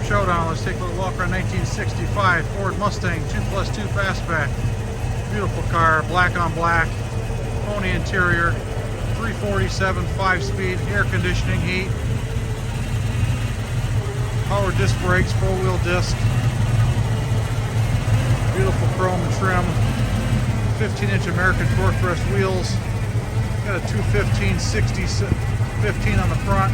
Showdown. Let's take a little walk around 1965 Ford Mustang 2+2 Fastback. Beautiful car, black on black, pony interior, 347 5-speed, air conditioning, heat, power disc brakes, 4-wheel disc, beautiful chrome trim, 15-inch American torque thrust wheels, got a 215/60/15 on the front.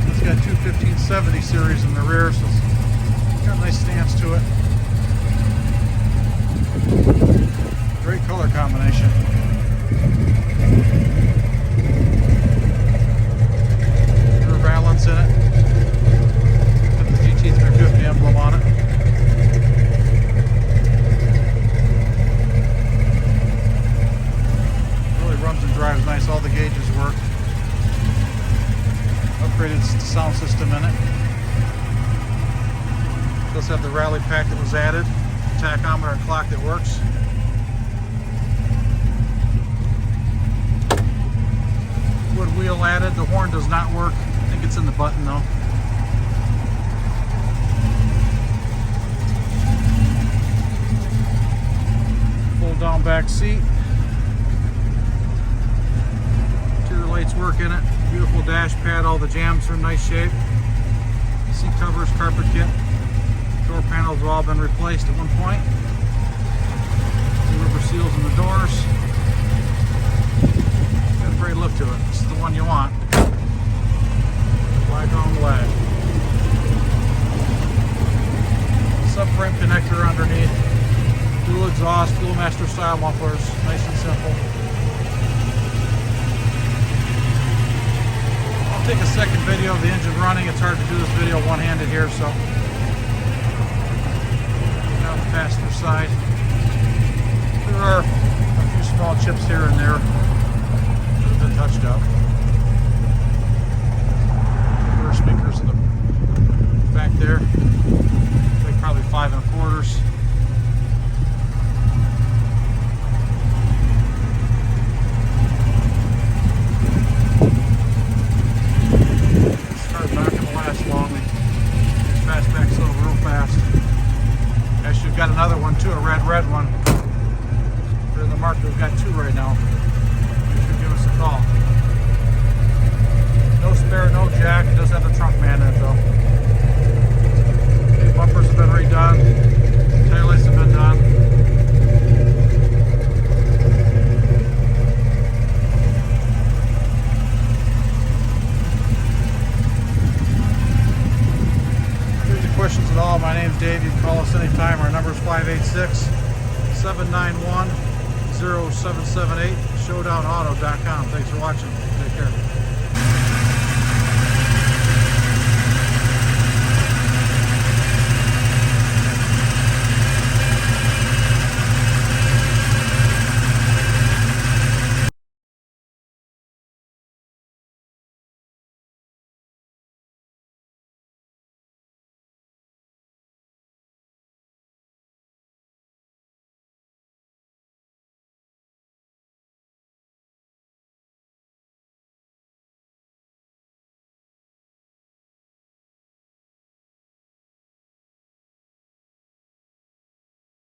It's got 215/70 series in the rear, so it's got a nice stance to it. Great color combination. Rear valance in it. Got the GT350 emblem on it. Really runs and drives nice. All the gauges work. Upgraded sound system in it. Does have the rally pack that was added, tachometer and clock that works. Wood wheel added. The horn does not work. I think it's in the button though. Fold down back seat. Interior lights work in it. Beautiful dash pad, all the jams are in nice shape. Seat covers, carpet kit. Door panels have all been replaced at one point. Rubber seals in the doors. Got a great look to it. This is the one you want. Flag on black. Subframe connector underneath. Dual exhaust, dual master style mufflers. Nice and simple. Take a second video of the engine running. It's hard to do this video one-handed here, so down the passenger side. There are a few small chips here and there that have been touched up. Rear speakers in the back there. Like probably 5 1/4. Got another one too, a red one. We're in the market, we've got 2 right now. You should give us a call. No spare, no jack. It does have the trunk man in it though. The bumpers have been redone. Taillights have been done. Questions at all, my name's Dave. You can call us anytime. Our number is 586-791-0778, showdownauto.com. Thanks for watching. Take care.